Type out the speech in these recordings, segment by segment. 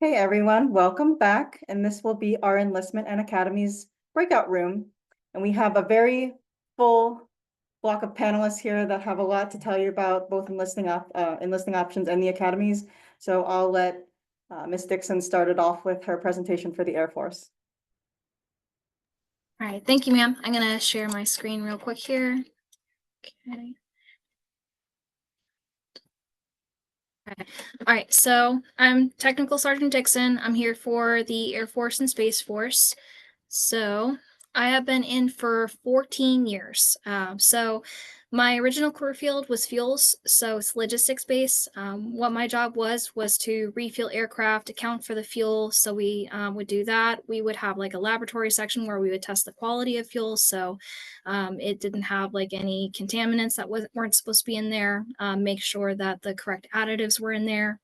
Hey everyone, welcome back. And this will be our Enlistment and Academies breakout room. And we have a very full block of panelists here that have a lot to tell you about both enlisting options and the academies. So I'll let Ms. Dixon start it off with her presentation for the Air Force. All right, thank you, ma'am. I'm gonna share my screen real quick here. Okay. All right, so I'm Technical Sergeant Dixon. I'm here for the Air Force and Space Force. So I have been in for 14 years. So my original career field was fuels, so it's logistics based. What my job was to refuel aircraft, account for the fuel. So we would do that. We would have like a laboratory section where we would test the quality of fuel. So it didn't have like any contaminants that weren't supposed to be in there. Make sure that the correct additives were in there.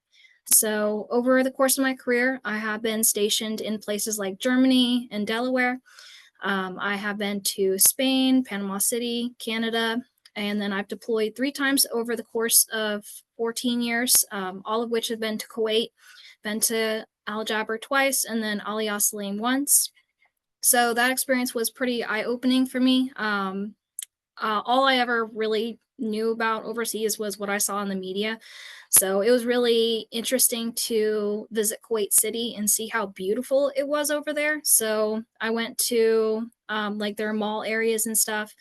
So over the course of my career, I have been stationed in places like Germany and Delaware. I have been to Spain, Panama City, Canada, and then I've deployed 3 times over the course of 14 years, all of which have been to Kuwait, been to Al Jaber twice, and then Ali Salim once. So that experience was pretty eye-opening for me. All I ever really knew about overseas was what I saw in the media. So it was really interesting to visit Kuwait City and see how beautiful it was over there. So I went to like their mall areas and stuff.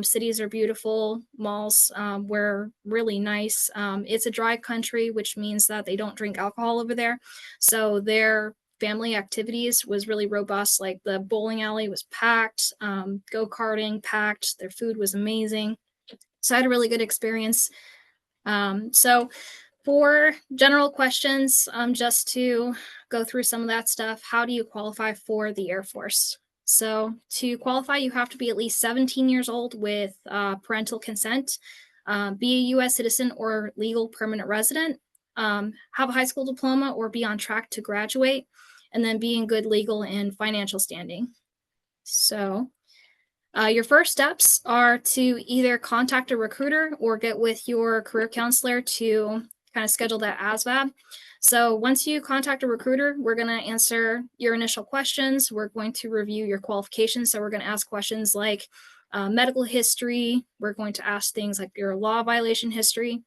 Cities are beautiful. Malls were really nice. It's a dry country, which means that they don't drink alcohol over there. So their family activities was really robust. Like the bowling alley was packed, go-karting packed, their food was amazing. So I had a really good experience. So for general questions, just to go through some of that stuff, how do you qualify for the Air Force? So to qualify, you have to be at least 17 years old with parental consent, be a U.S. citizen or legal permanent resident, have a high school diploma or be on track to graduate, and then be in good legal and financial standing. So your first steps are to either contact a recruiter or get with your career counselor to kind of schedule that ASVAB. So once you contact a recruiter, we're going to answer your initial questions. We're going to review your qualifications. So we're going to ask questions like medical history. We're going to ask things like your law violation history.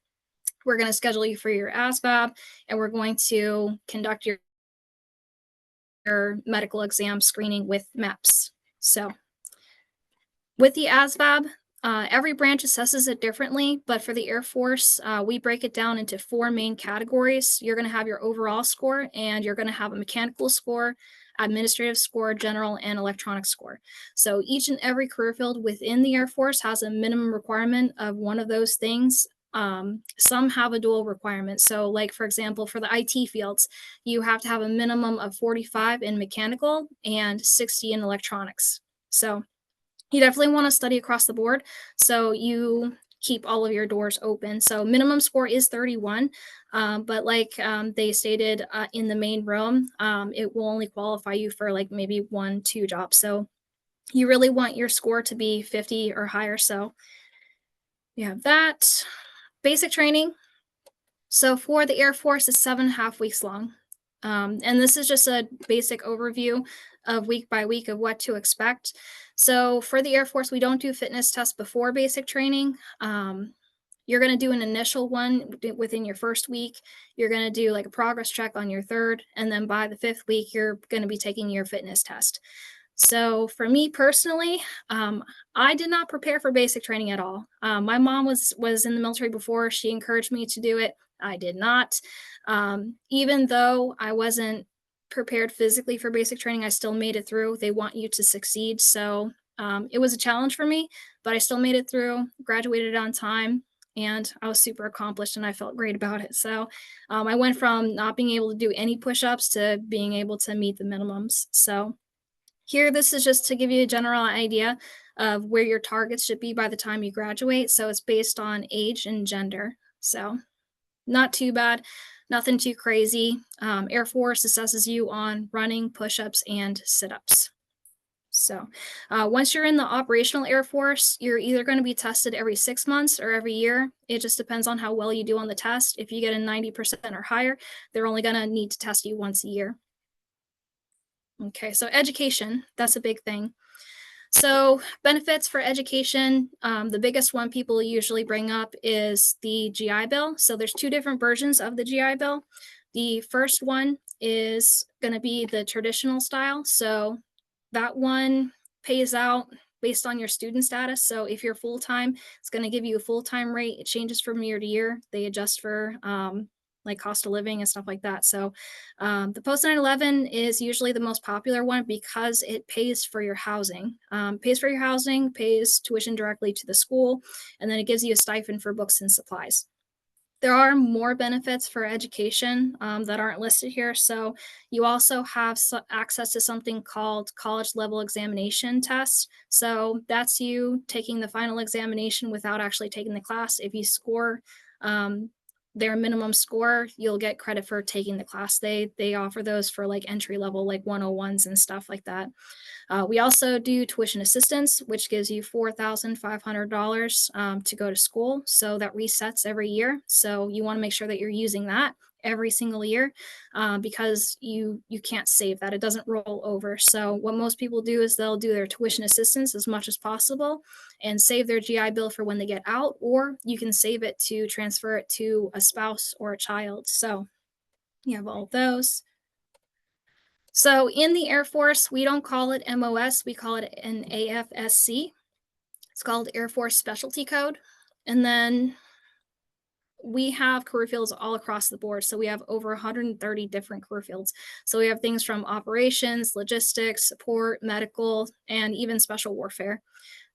We're going to schedule you for your ASVAB, and we're going to conduct your medical exam screening with MEPS. So with the ASVAB, every branch assesses it differently, but for the Air Force, we break it down into 4 main categories. You're going to have your overall score, and you're going to have a mechanical score, administrative score, general, and electronic score. So each and every career field within the Air Force has a minimum requirement of one of those things. Some have a dual requirement. So like, for example, for the IT fields, you have to have a minimum of 45 in mechanical and 60 in electronics. So you definitely want to study across the board so you keep all of your doors open. So minimum score is 31, but like they stated in the main room, it will only qualify you for like maybe 1-2 jobs. So you really want your score to be 50 or higher. So you have that. Basic training. So for the Air Force, it's 7.5 weeks long. And this is just a basic overview of week by week of what to expect. So for the Air Force, we don't do fitness tests before basic training. You're going to do an initial one within your first week. You're going to do like a progress check on your third. And then by the 5th week, you're going to be taking your fitness test. So for me personally, I did not prepare for basic training at all. My mom was in the military before. She encouraged me to do it. I did not. Even though I wasn't prepared physically for basic training, I still made it through. They want you to succeed. So it was a challenge for me, but I still made it through, graduated on time, and I was super accomplished and I felt great about it. So I went from not being able to do any push-ups to being able to meet the minimums. So here, this is just to give you a general idea of where your targets should be by the time you graduate. So it's based on age and gender. So not too bad, nothing too crazy. Air Force assesses you on running, push-ups, and sit-ups. So once you're in the operational Air Force, you're either going to be tested every 6 months or every year. It just depends on how well you do on the test. If you get a 90% or higher, they're only going to need to test you once a year. Okay, so education, that's a big thing. So benefits for education, the biggest one people usually bring up is the GI Bill. So there's two different versions of the GI Bill. The first one is going to be the traditional style. So that one pays out based on your student status. So if you're full-time, it's going to give you a full-time rate. It changes from year to year. They adjust for like cost of living and stuff like that. So the post 9/11 is usually the most popular one because it pays for your housing, pays for your housing, pays tuition directly to the school, and then it gives you a stipend for books and supplies. There are more benefits for education that aren't listed here. So you also have access to something called college level examination tests. So that's you taking the final examination without actually taking the class. If you score their minimum score, you'll get credit for taking the class. They offer those for like entry level, like 101s and stuff like that. We also do tuition assistance, which gives you $4,500 to go to school. So that resets every year. So you want to make sure that you're using that every single year because you can't save that. It doesn't roll over. So what most people do is they'll do their tuition assistance as much as possible and save their GI Bill for when they get out, or you can save it to transfer it to a spouse or a child. So you have all of those. So in the Air Force, we don't call it MOS, we call it an AFSC. It's called Air Force Specialty Code. And then we have career fields all across the board. So we have over 130 different career fields. So we have things from operations, logistics, support, medical, and even special warfare.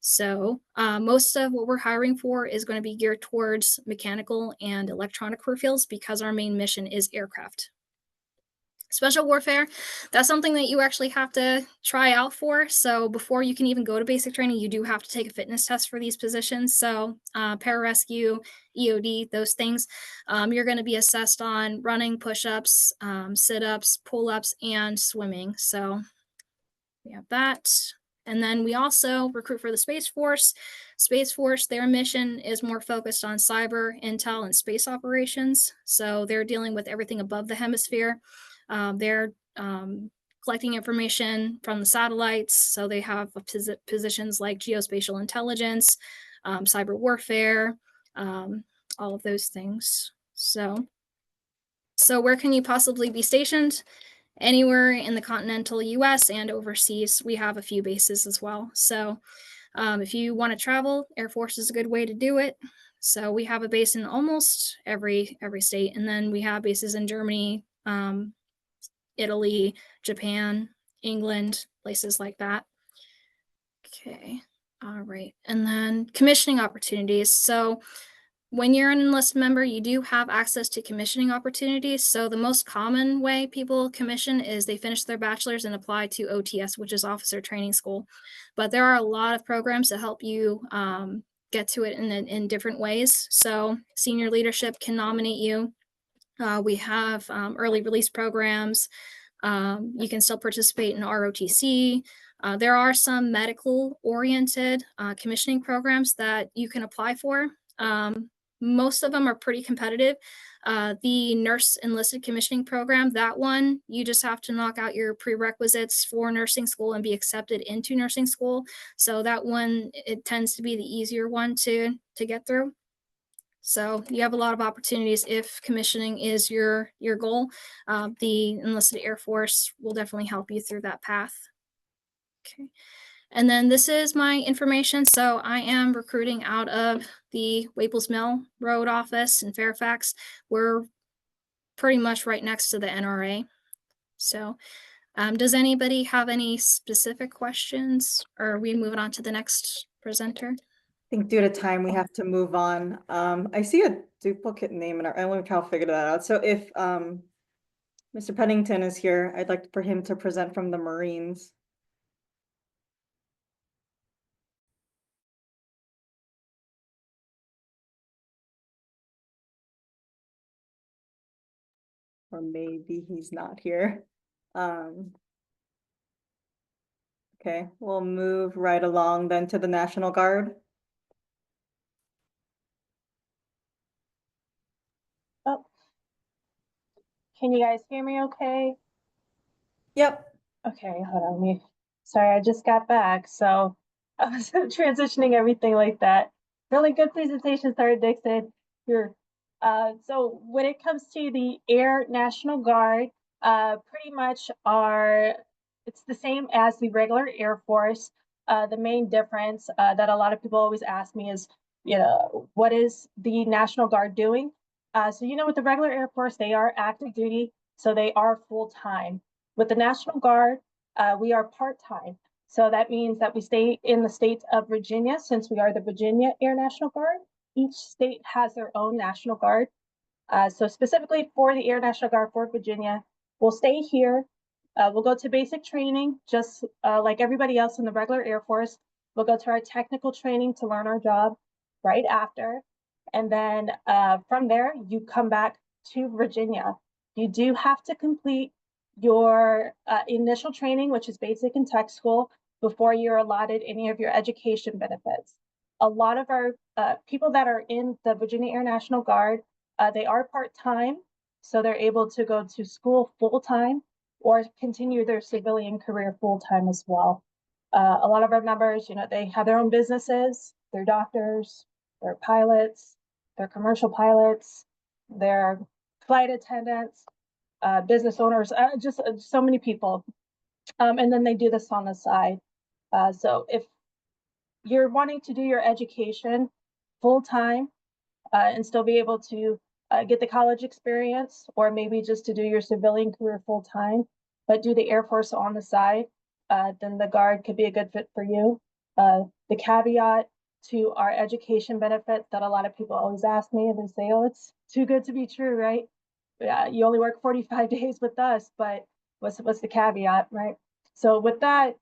So most of what we're hiring for is going to be geared towards mechanical and electronic career fields because our main mission is aircraft. Special warfare, that's something that you actually have to try out for. So before you can even go to basic training, you do have to take a fitness test for these positions. So pararescue, EOD, those things. You're going to be assessed on running, push-ups, sit-ups, pull-ups, and swimming. So we have that. And then we also recruit for the Space Force. Space Force, their mission is more focused on cyber, intel, and space operations. So they're dealing with everything above the hemisphere. They're collecting information from the satellites. So they have positions like geospatial intelligence, cyber warfare, all of those things. So where can you possibly be stationed? Anywhere in the continental US and overseas. We have a few bases as well. So if you want to travel, Air Force is a good way to do it. So we have a base in almost every state, and then we have bases in Germany, Italy, Japan, England, places like that. Okay, all right. And then commissioning opportunities. So when you're an enlisted member, you do have access to commissioning opportunities. So the most common way people commission is they finish their bachelor's and apply to OTS, which is Officer Training School. But there are a lot of programs that help you get to it in different ways. So senior leadership can nominate you. We have early release programs. You can still participate in ROTC. There are some medical oriented commissioning programs that you can apply for. Most of them are pretty competitive. The nurse enlisted commissioning program, that one, you just have to knock out your prerequisites for nursing school and be accepted into nursing school. So that one, it tends to be the easier one to get through. So you have a lot of opportunities if commissioning is your goal. The enlisted Air Force will definitely help you through that path. Okay. And then this is my information. So I am recruiting out of the Waples Mill Road office in Fairfax. We're pretty much right next to the NRA. So does anybody have any specific questions, or are we moving on to the next presenter? I think due to time, we have to move on. I see a duplicate name in our, I want to figure that out. So if Mr. Pennington is here, I'd like for him to present from the Marines. Or maybe he's not here. Okay, Okay, we'll move right along then to the National Guard. Oh, can you guys hear me okay? Yep. Okay, hold on me. Sorry, I just got back, so I was transitioning everything like that. Really good presentation, Sarah Dixon. Here. So when it comes to the Air National Guard, pretty much it's the same as the regular Air Force. The main difference that a lot of people always ask me is, what is the National Guard doing? So with the regular Air Force, they are active duty, so they are full-time. With the National Guard, we are part-time. So that means that we stay in the state of Virginia, since we are the Virginia Air National Guard. Each state has their own National Guard. So specifically for the Air National Guard for Virginia, we'll stay here. We'll go to basic training, just like everybody else in the regular Air Force. We'll go to our technical training to learn our job right after. And then from there, you come back to Virginia. You do have to complete your initial training, which is basic and tech school, before you're allotted any of your education benefits. A lot of our people that are in the Virginia Air National Guard, they are part-time, so they're able to go to school full-time or continue their civilian career full-time as well. A lot of our members, they have their own businesses, they're doctors, they're pilots, they're commercial pilots, they're flight attendants, business owners, just so many people. And then they do this on the side. So if you're wanting to do your education full-time and still be able to get the college experience, or maybe just to do your civilian career full-time, but do the Air Force on the side, then the Guard could be a good fit for you. The caveat to our education benefits that a lot of people always ask me, and they say, oh, it's too good to be true, right? Yeah, you only work 45 days with us, but what's the caveat, right? So with that,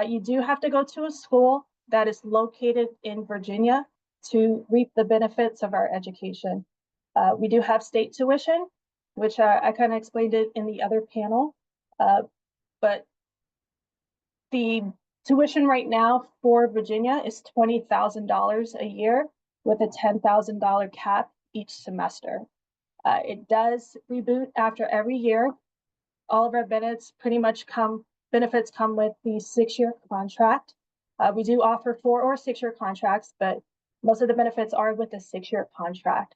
you do have to go to a school that is located in Virginia to reap the benefits of our education. We do have state tuition, which I kind of explained it in the other panel, but the tuition right now for Virginia is $20,000 a year with a $10,000 cap each semester. It does reboot after every year. All of our benefits come with the 6-year contract. We do offer 4 or 6-year contracts, but most of the benefits are with a 6-year contract.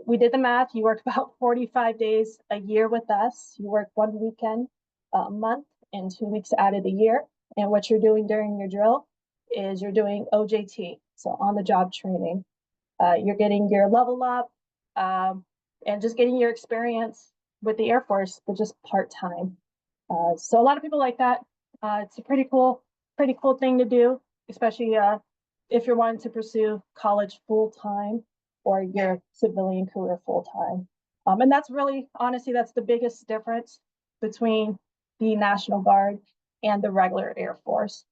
We did the math. You work about 45 days a year with us. You work 1 weekend a month and 2 weeks out of the year. And what you're doing during your drill is you're doing OJT, so on the job training. You're getting your level up and just getting your experience with the Air Force, but just part-time. So a lot of people like that. It's a pretty cool thing to do, especially if you're wanting to pursue college full-time or your civilian career full-time. And that's really, honestly, that's the biggest difference between the National Guard and the regular Air Force.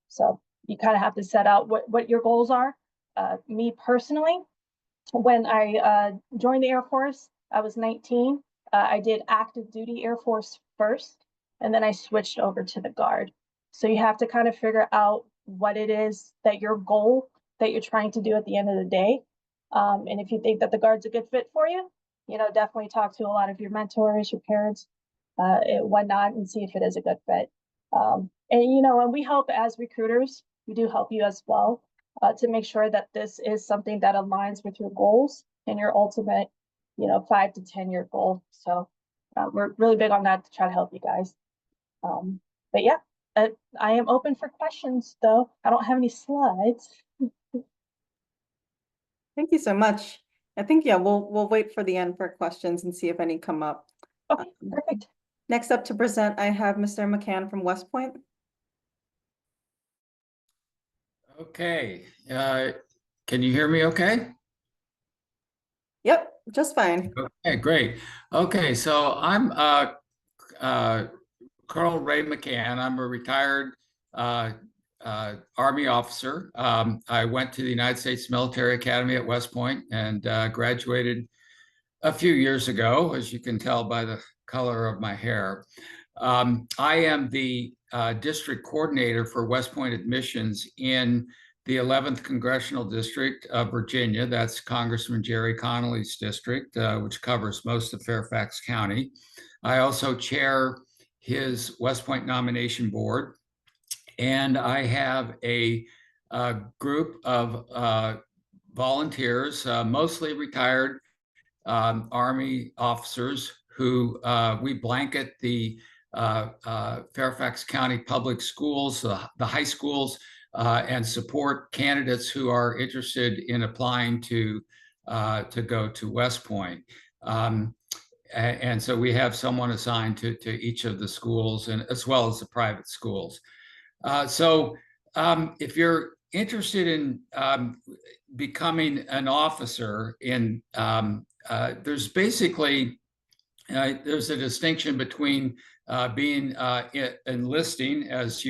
So you kind of have to set out what your goals are. Me personally, when I joined the Air Force, I was 19. I did active duty Air Force first, and then I switched over to the Guard. So you have to kind of figure out what it is that your goal that you're trying to do at the end of the day. And if you think that the Guard's a good fit for you, definitely talk to a lot of your mentors, your parents, and whatnot, and see if it is a good fit. And we help as recruiters. We do help you as well to make sure that this is something that aligns with your goals and your ultimate, 5 to 10 year goal. So we're really big on that to try to help you guys. But yeah, I am open for questions though. I don't have any slides. Thank you so much. I think, yeah, we'll wait for the end for questions and see if any come up. Okay, perfect. Next up to present, I have Mr. McCann from West Point. Okay, can you hear me okay? Yep, just fine. Okay, great. Okay, so I'm Colonel Ray McCann. I'm a retired Army officer. I went to the United States Military Academy at West Point and graduated a few years ago, as you can tell by the color of my hair. I am the district coordinator for West Point admissions in the 11th Congressional District of Virginia. That's Congressman Jerry Connolly's district, which covers most of Fairfax County. I also chair his West Point nomination board, and I have a group of volunteers, mostly retired Army officers who we blanket the Fairfax County public schools, the high schools, and support candidates who are interested in applying to go to West Point. And so we have someone assigned to each of the schools, and as well as the private schools. If you're interested in becoming an officer, there's basically there's a distinction between being enlisting, as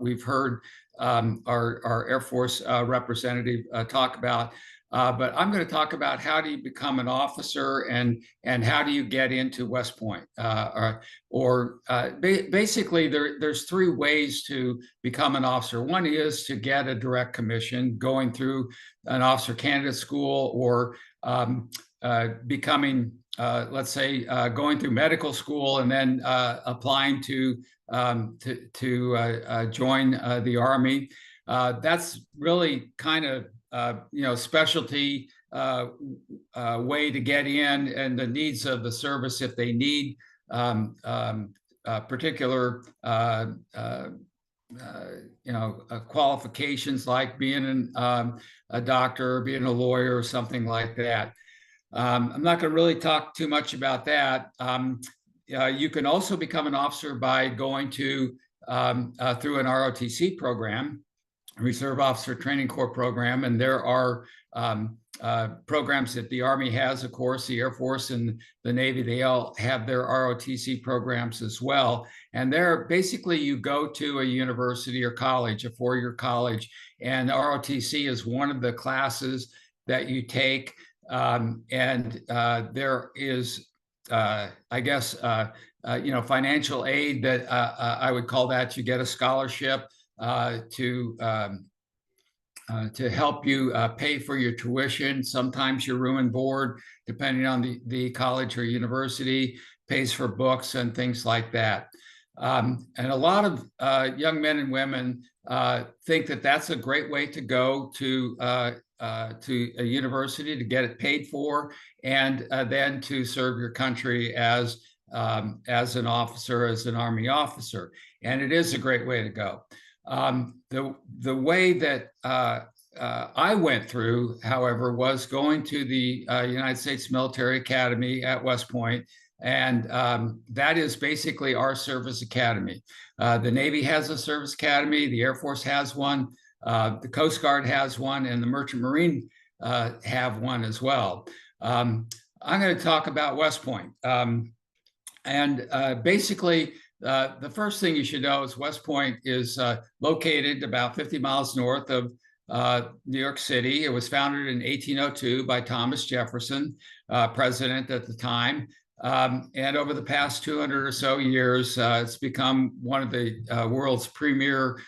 we've heard our Air Force representative talk about. But I'm going to talk about how do you become an officer and how do you get into West Point. Basically, there's three ways to become an officer. One is to get a direct commission, going through an officer candidate school, or becoming, let's say, going through medical school and then applying to join the Army. That's really kind of specialty way to get in, and the needs of the service if they need particular qualifications, like being a doctor, being a lawyer, or something like that. I'm not going to really talk too much about that. You can also become an officer by going to through an ROTC program, Reserve Officer Training Corps program, and there are programs that the Army has, of course, the Air Force and the Navy. They all have their ROTC programs as well. And there, basically, you go to a university or college, a four-year college, and ROTC is one of the classes that you take. There is, I guess, financial aid that I would call that. You get a scholarship to help you pay for your tuition. Sometimes your room and board, depending on the college or university, pays for books and things like that. And a lot of young men and women think that that's a great way to go to a university, to get it paid for, and then to serve your country as an officer, as an Army officer. And it is a great way to go. The way that I went through, however, was going to the United States Military Academy at West Point, and that is basically our service academy. The Navy has a service academy, the Air Force has one, the Coast Guard has one, and the Merchant Marine have one as well. I'm going to talk about West Point. Basically, the first thing you should know is West Point is located about 50 miles north of New York City. It was founded in 1802 by Thomas Jefferson, president at the time. And over the past 200 or so years, it's become one of the world's premier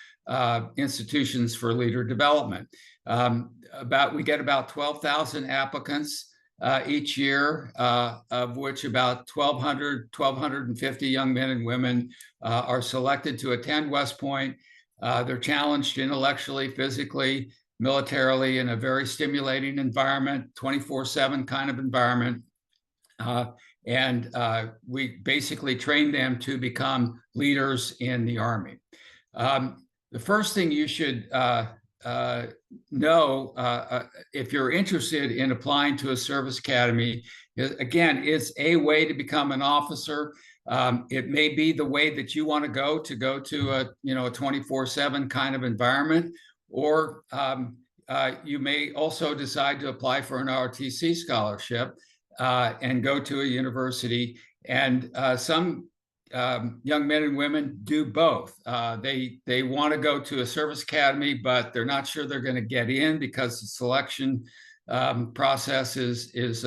institutions for leader development. We get about 12,000 applicants each year, of which about 1,250 young men and women are selected to attend West Point. They're challenged intellectually, physically, militarily, in a very stimulating environment, 24/7 kind of environment. We basically train them to become leaders in the Army. The first thing you should know, if you're interested in applying to a service academy, again, it's a way to become an officer. It may be the way that you want to go to a 24/7 kind of environment, or you may also decide to apply for an ROTC scholarship and go to a university. And some young men and women do both. They want to go to a service academy, but they're not sure they're going to get in because the selection process is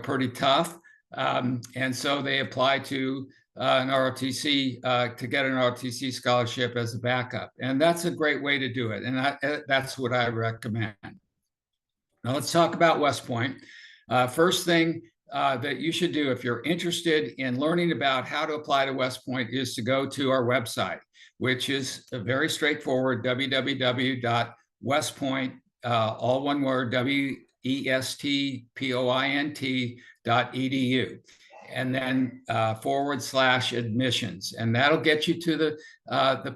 pretty tough. And so they apply to an ROTC to get an ROTC scholarship as a backup. And that's a great way to do it. And that's what I recommend. Now let's talk about West Point. First thing that you should do if you're interested in learning about how to apply to West Point is to go to our website, which is very straightforward, www.westpoint, all one word, westpoint.edu, and then /admissions. And that'll get you to the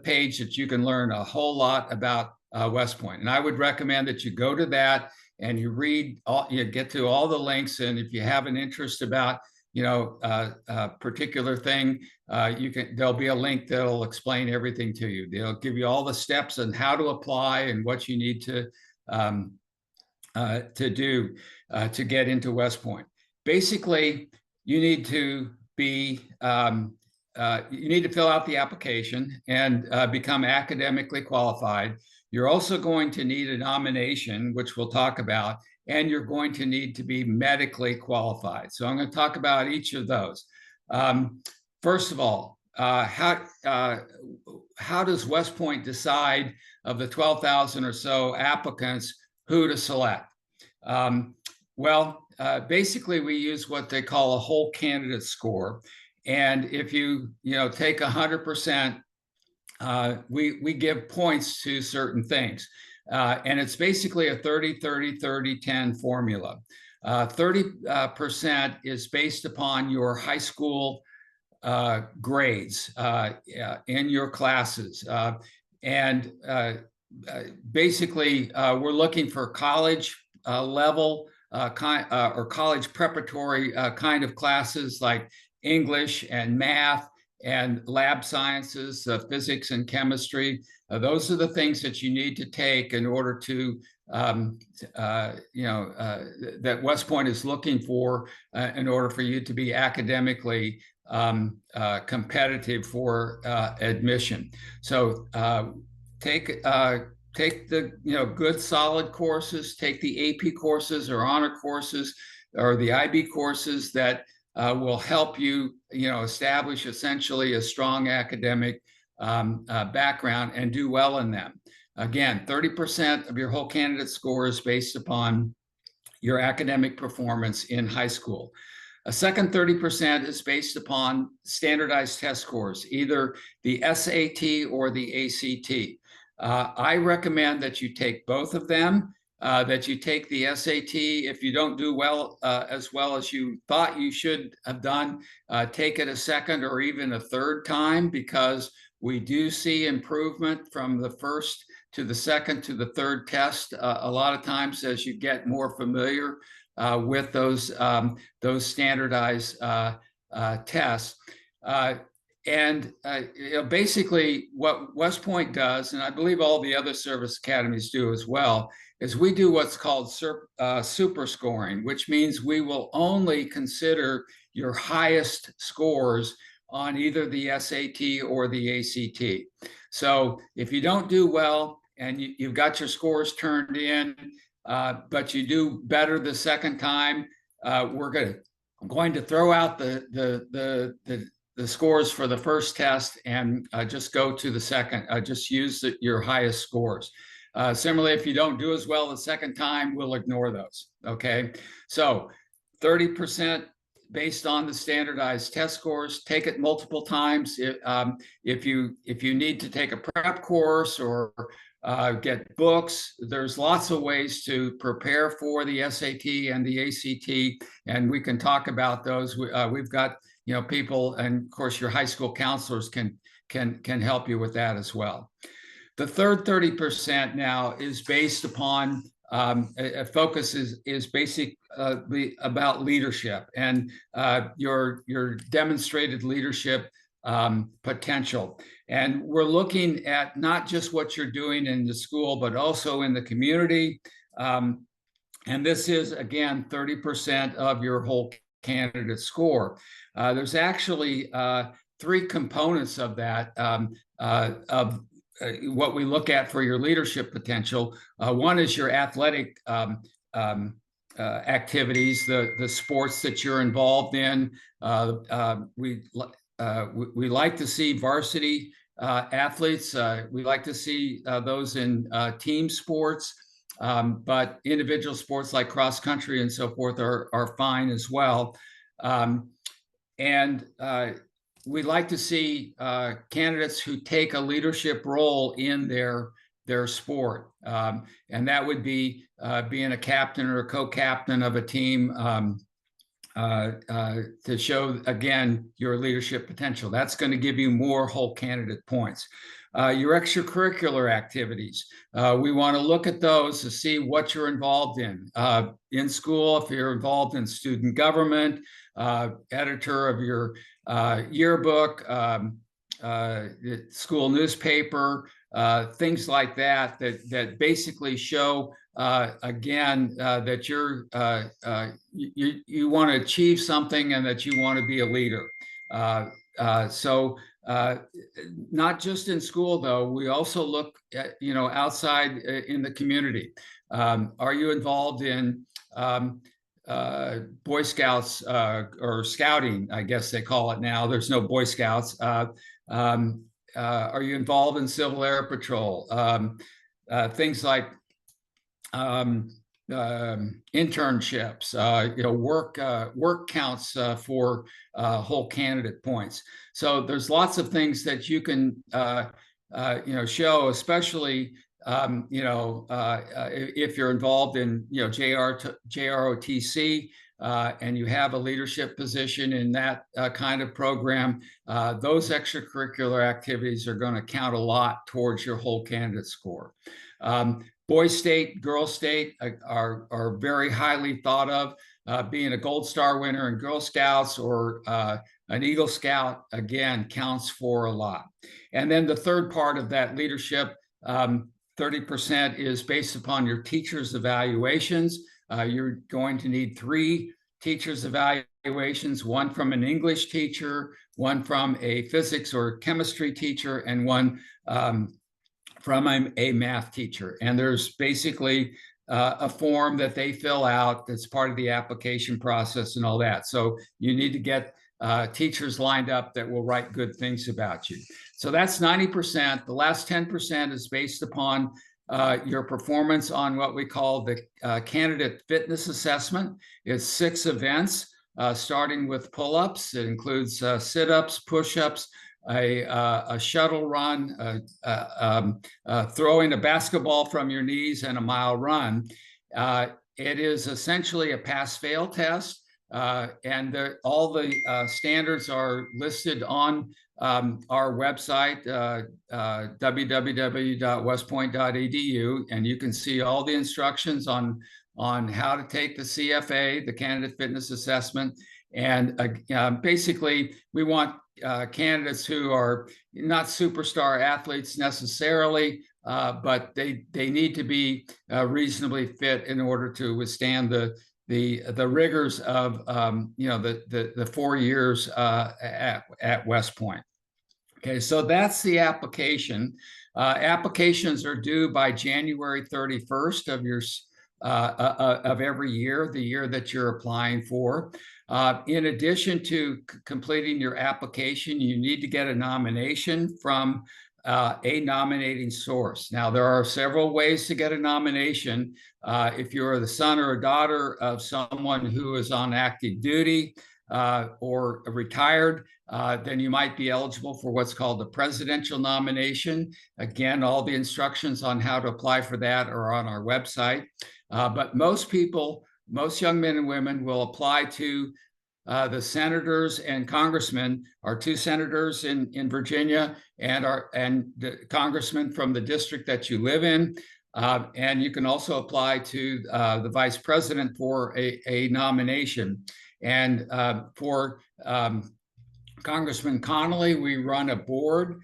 page that you can learn a whole lot about West Point. And I would recommend that you go to that and you read you get to all the links. And if you have an interest about, a particular thing, there'll be a link that'll explain everything to you. They'll give you all the steps on how to apply and what you need to do to get into West Point. Basically, you need to be you need to fill out the application and become academically qualified. You're also going to need a nomination, which we'll talk about, and you're going to need to be medically qualified. So I'm going to talk about each of those. First of all, how does West Point decide of the 12,000 or so applicants who to select? Basically, we use what they call a whole candidate score. And if you take 100%, we give points to certain things. And it's basically a 30-30-30-10 formula. 30% is based upon your high school grades in your classes. Basically, we're looking for college level or college preparatory kind of classes like English and math and lab sciences, physics and chemistry. Those are the things that you need to take in order to, that West Point is looking for in order for you to be academically competitive for admission. So take the good solid courses, take the AP courses or honor courses or the IB courses that will help you, establish essentially a strong academic background and do well in them. Again, 30% of your whole candidate score is based upon your academic performance in high school. A second 30% is based upon standardized test scores, either the SAT or the ACT. I recommend that you take both of them. That you take the SAT. If you don't do well as well as you thought you should have done, take it a second or even a third time, because we do see improvement from the first to the second to the third test a lot of times as you get more familiar with those standardized tests. Basically what West Point does, and I believe all the other service academies do as well, is we do what's called super scoring, which means we will only consider your highest scores on either the SAT or the ACT. So if you don't do well and you've got your scores turned in, but you do better the second time, we're going to throw out the scores for the first test and just go to the second, just use your highest scores. Similarly, if you don't do as well the second time, we'll ignore those, okay? So 30% based on the standardized test scores, take it multiple times. If you need to take a prep course or get books, there's lots of ways to prepare for the SAT and the ACT, and we can talk about those. We've got people, and of course your high school counselors can help you with that as well. The third 30% now is based upon a focus is basically about leadership and your demonstrated leadership potential. And we're looking at not just what you're doing in the school, but also in the community. And this is, again, 30% of your whole candidate score. There's actually three components of that, of what we look at for your leadership potential. One is your athletic activities, the sports that you're involved in. We we like to see varsity athletes. We like to see those in team sports, but individual sports like cross country and so forth are fine as well. And we like to see candidates who take a leadership role in their sport. And that would be being a captain or a co-captain of a team to show, again, your leadership potential. That's going to give you more whole candidate points. Your extracurricular activities, we want to look at those to see what you're involved in school. If you're involved in student government, editor of your yearbook, school newspaper, things like that, that basically show again that you want to achieve something and that you want to be a leader. So not just in school, though, we also look at, outside in the community. Are you involved in Boy Scouts or scouting, I guess they call it now? There's no Boy Scouts. Are you involved in Civil Air Patrol? Things like internships, work counts for whole candidate points. So there's lots of things that you can show, especially if you're involved in JROTC and you have a leadership position in that kind of program. Those extracurricular activities are going to count a lot towards your whole candidate score. Boys State, Girls State are very highly thought of. Being a Gold Star winner in Girl Scouts or an Eagle Scout, again, counts for a lot. And then the third part of that leadership, 30% is based upon your teacher's evaluations. You're going to need 3 teacher's evaluations, one from an English teacher, one from a physics or chemistry teacher, and one from a math teacher. And there's basically a form that they fill out that's part of the application process and all that. So you need to get teachers lined up that will write good things about you. So that's 90%. The last 10% is based upon your performance on what we call the candidate fitness assessment. It's 6 events, starting with pull-ups. It includes sit-ups, push-ups, a shuttle run, throwing a basketball from your knees, and a mile run. It is essentially a pass-fail test, and all the standards are listed on our website, www.westpoint.edu, and you can see all the instructions on how to take the CFA, the Candidate Fitness Assessment. And basically, we want candidates who are not superstar athletes necessarily, but they need to be reasonably fit in order to withstand the rigors of the 4 years at West Point. Okay, so that's the application. Applications are due by January 31st of every year, the year that you're applying for. In addition to completing your application, you need to get a nomination from a nominating source. Now, there are several ways to get a nomination. If you're the son or a daughter of someone who is on active duty or retired, then you might be eligible for what's called the presidential nomination. Again, all the instructions on how to apply for that are on our website. But most young men and women will apply to the senators and congressmen, our 2 senators in Virginia and the congressman from the district that you live in. And you can also apply to the vice president for a nomination. And for Congressman Connolly, we run a board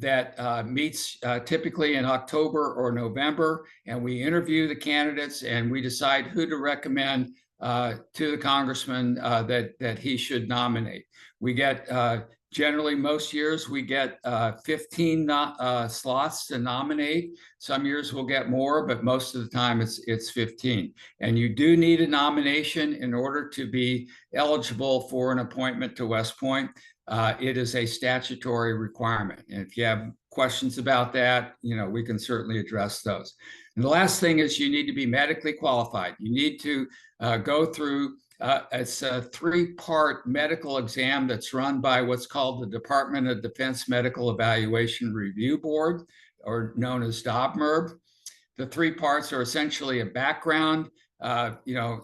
that meets typically in October or November, and we interview the candidates and we decide who to recommend to the congressman that he should nominate. We get Generally, most years we get 15 slots to nominate. Some years we'll get more, but most of the time it's 15. And you do need a nomination in order to be eligible for an appointment to West Point. It is a statutory requirement. And if you have questions about that, we can certainly address those. And the last thing is you need to be medically qualified. You need to go through it's a 3-part medical exam that's run by what's called the Department of Defense Medical Evaluation Review Board, or known as DOBMERB. The 3 parts are essentially a background,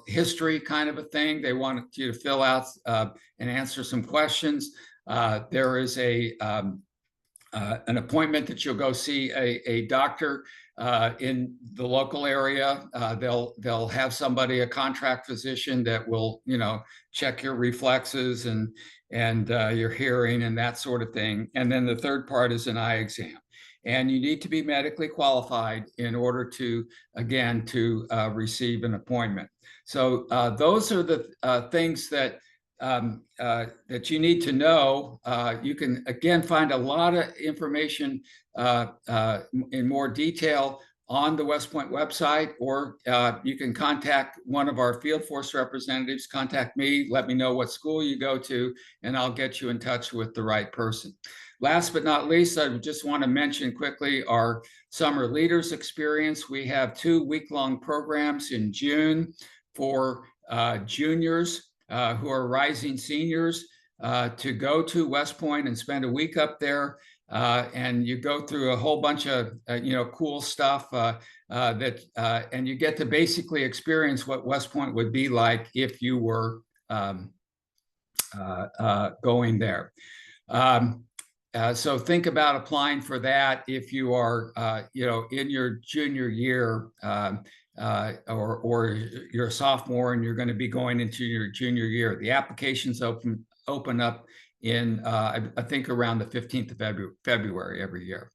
history kind of a thing. They want you to fill out and answer some questions. There is an appointment that you'll go see a doctor in the local area. They'll have somebody, a contract physician, that will check your reflexes and your hearing and that sort of thing. And then the 3rd part is an eye exam. And you need to be medically qualified in order to, again, to receive an appointment. So those are the things that that you need to know. You can, again, find a lot of information in more detail on the West Point website, or you can contact one of our field force representatives. Contact me, let me know what school you go to, and I'll get you in touch with the right person. Last but not least, I just want to mention quickly our Summer Leaders Experience. We have 2 week-long programs in June for juniors who are rising seniors to go to West Point and spend a week up there. And you go through a whole bunch of cool stuff and you get to basically experience what West Point would be like if you were going there. So think about applying for that if you are in your junior year, or you're a sophomore and you're going to be going into your junior year. The applications open up in I think around the 15th of February every year.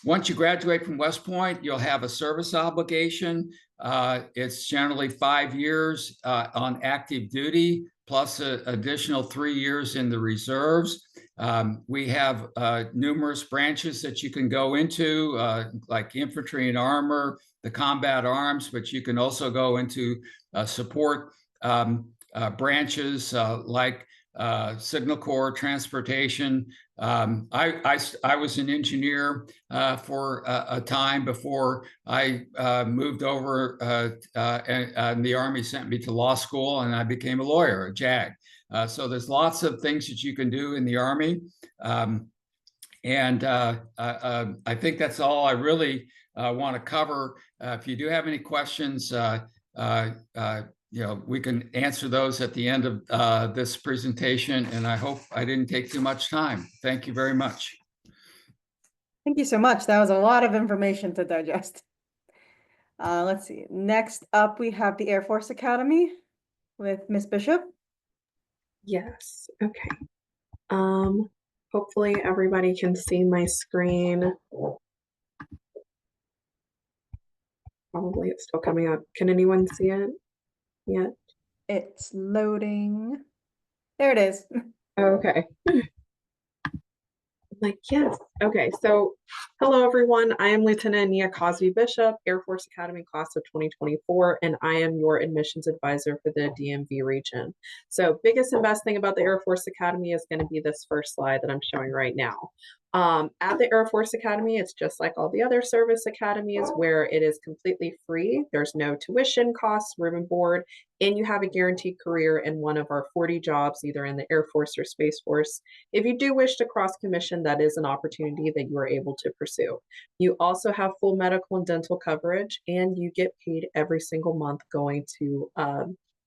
Once you graduate from West Point, you'll have a service obligation. It's generally 5 years on active duty, plus an additional 3 years in the reserves. We have numerous branches that you can go into, like infantry and armor, the combat arms, but you can also go into support branches like Signal Corps, transportation. I was an engineer for a time before I moved over, and the Army sent me to law school, and I became a lawyer, a JAG. So there's lots of things that you can do in the Army. And I think that's all I really want to cover. If you do have any questions, we can answer those at the end of this presentation, and I hope I didn't take too much time. Thank you very much. Thank you so much. That was a lot of information to digest. Let's see. Next up, we have the Air Force Academy with Miss Bishop. Yes, okay. Hopefully everybody can see my screen. Probably it's still coming up. Can anyone see it yet? It's loading. There it is. Okay. Like, yes. Okay, so hello everyone. I am Lieutenant Nia Cosby Bishop, Air Force Academy class of 2024, and I am your admissions advisor for the DMV region. So biggest and best thing about the Air Force Academy is going to be this first slide that I'm showing right now. At the Air Force Academy, it's just like all the other service academies where it is completely free. There's no tuition costs, room and board, and you have a guaranteed career in one of our 40 jobs, either in the Air Force or Space Force. If you do wish to cross commission, that is an opportunity that you are able to pursue. You also have full medical and dental coverage, and you get paid every single month going to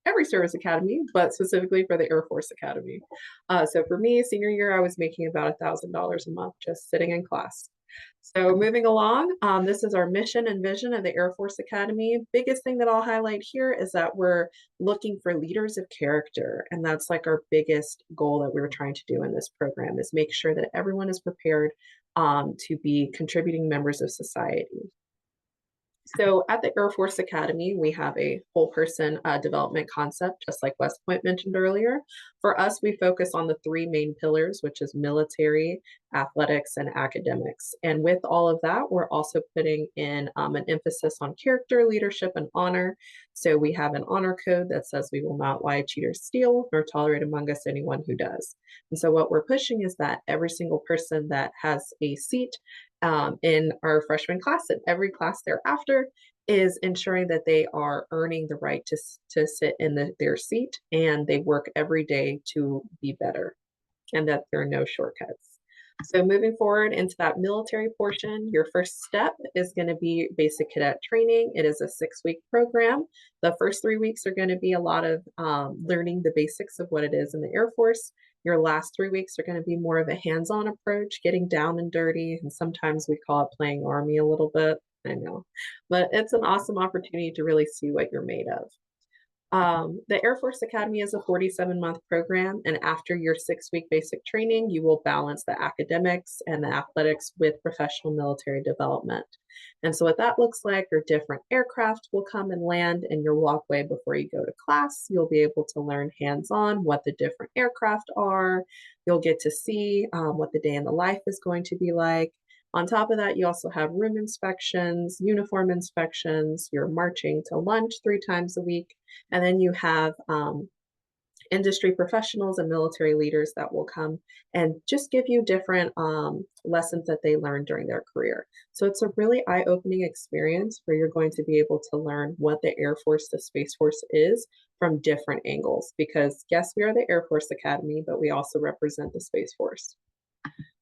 every service academy, but specifically for the Air Force Academy. So for me, senior year, I was making about $1,000 a month just sitting in class. So moving along, this is our mission and vision of the Air Force Academy. Biggest thing that I'll highlight here is that we're looking for leaders of character. And that's like our biggest goal that we're trying to do in this program, is make sure that everyone is prepared to be contributing members of society. So at the Air Force Academy, we have a whole person development concept, just like West Point mentioned earlier. For us, we focus on the three main pillars, which is military, athletics, and academics. And with all of that, we're also putting in an emphasis on character, leadership, and honor. So we have an honor code that says we will not lie, cheat, or steal, nor tolerate among us anyone who does. And so what we're pushing is that every single person that has a seat in our freshman class and every class thereafter is ensuring that they are earning the right to sit in their seat, and they work every day to be better, and that there are no shortcuts. So moving forward into that military portion, your first step is going to be basic cadet training. It is a 6-week program. The first 3 weeks are going to be a lot of learning the basics of what it is in the Air Force. Your last 3 weeks are going to be more of a hands-on approach, getting down and dirty, and sometimes we call it playing Army a little bit. I know, but it's an awesome opportunity to really see what you're made of. The Air Force Academy is a 47-month program, and after your 6-week basic training, you will balance the academics and the athletics with professional military development. And so what that looks like are different aircraft will come and land in your walkway before you go to class. You'll be able to learn hands-on what the different aircraft are. You'll get to see what the day in the life is going to be like. On top of that, you also have room inspections, uniform inspections, you're marching to lunch 3 times a week, and then you have industry professionals and military leaders that will come and just give you different lessons that they learned during their career. So it's a really eye-opening experience where you're going to be able to learn what the Air Force, the Space Force is from different angles, because yes, we are the Air Force Academy, but we also represent the Space Force.